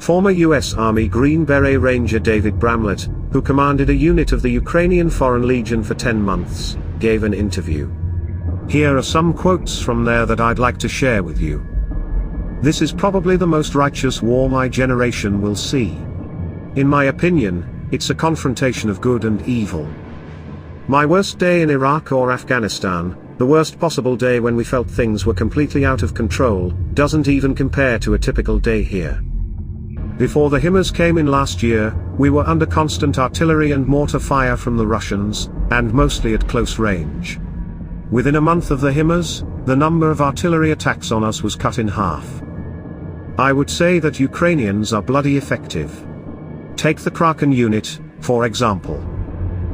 Former US Army Green Beret Ranger David Bramlett, who commanded a unit of the Ukrainian Foreign Legion for 10 months, gave an interview. Here are some quotes from there that I'd like to share with you. "This is probably the most righteous war my generation will see. In my opinion, it's a confrontation of good and evil. My worst day in Iraq or Afghanistan, the worst possible day when we felt things were completely out of control, doesn't even compare to a typical day here. Before the HIMARS came in last year, we were under constant artillery and mortar fire from the Russians, and mostly at close range. Within a month of the HIMARS, the number of artillery attacks on us was cut in half. I would say that Ukrainians are bloody effective. Take the Kraken unit, for example.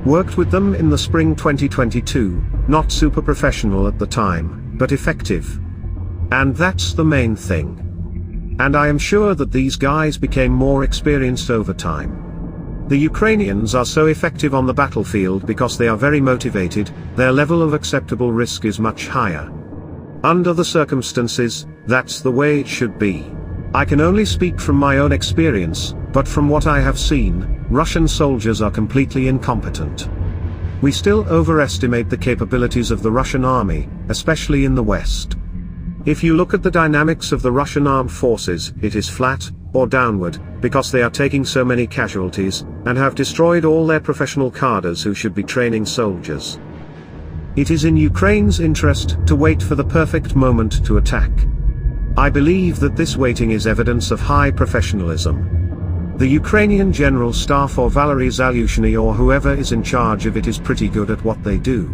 Worked with them in the spring 2022, not super professional at the time, but effective. And that's the main thing. And I am sure that these guys became more experienced over time. The Ukrainians are so effective on the battlefield because they are very motivated, their level of acceptable risk is much higher. Under the circumstances, that's the way it should be. I can only speak from my own experience, but from what I have seen, Russian soldiers are completely incompetent. We still overestimate the capabilities of the Russian army, especially in the West. If you look at the dynamics of the Russian armed forces, it is flat, or downward, because they are taking so many casualties, and have destroyed all their professional cadres who should be training soldiers. It is in Ukraine's interest to wait for the perfect moment to attack. I believe that this waiting is evidence of high professionalism. The Ukrainian General Staff or Valery Zaluzhny or whoever is in charge of it is pretty good at what they do.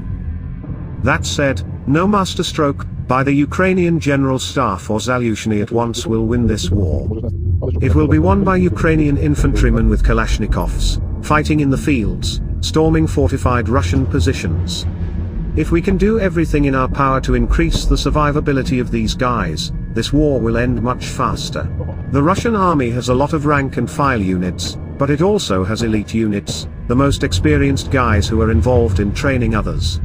That said, no masterstroke by the Ukrainian General Staff or Zaluzhny at once will win this war. It will be won by Ukrainian infantrymen with Kalashnikovs, fighting in the fields, storming fortified Russian positions. If we can do everything in our power to increase the survivability of these guys, this war will end much faster. The Russian army has a lot of rank and file units, but it also has elite units, the most experienced guys who are involved in training others.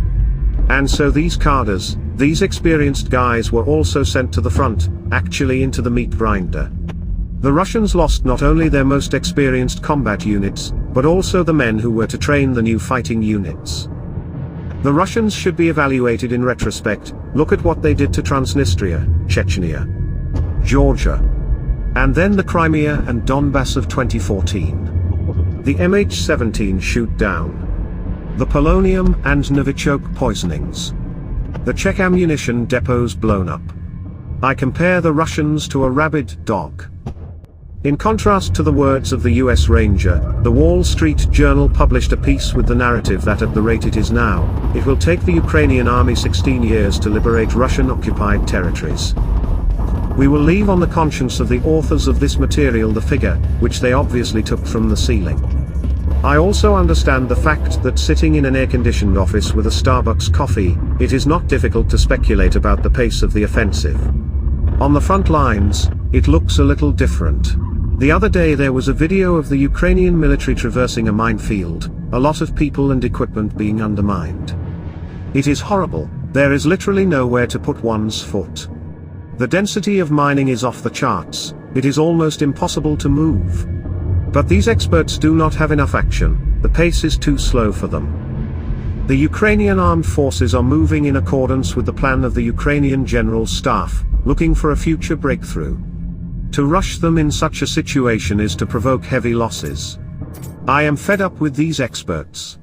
And so these cadres, these experienced guys were also sent to the front, actually into the meat grinder. The Russians lost not only their most experienced combat units, but also the men who were to train the new fighting units. The Russians should be evaluated in retrospect. Look at what they did to Transnistria, Chechnya, Georgia, and then the Crimea and Donbass of 2014. The MH17 shoot down. The polonium and Novichok poisonings. The Czech ammunition depots blown up. I compare the Russians to a rabid dog. In contrast to the words of the US Ranger, the Wall Street Journal published a piece with the narrative that at the rate it is now, it will take the Ukrainian army 16 years to liberate Russian-occupied territories. We will leave on the conscience of the authors of this material the figure, which they obviously took from the ceiling. I also understand the fact that sitting in an air-conditioned office with a Starbucks coffee, it is not difficult to speculate about the pace of the offensive. On the front lines, it looks a little different. The other day there was a video of the Ukrainian military traversing a minefield, a lot of people and equipment being undermined. It is horrible, there is literally nowhere to put one's foot. The density of mining is off the charts, it is almost impossible to move. But these experts do not have enough action, the pace is too slow for them. The Ukrainian armed forces are moving in accordance with the plan of the Ukrainian General Staff, looking for a future breakthrough. To rush them in such a situation is to provoke heavy losses. I am fed up with these experts.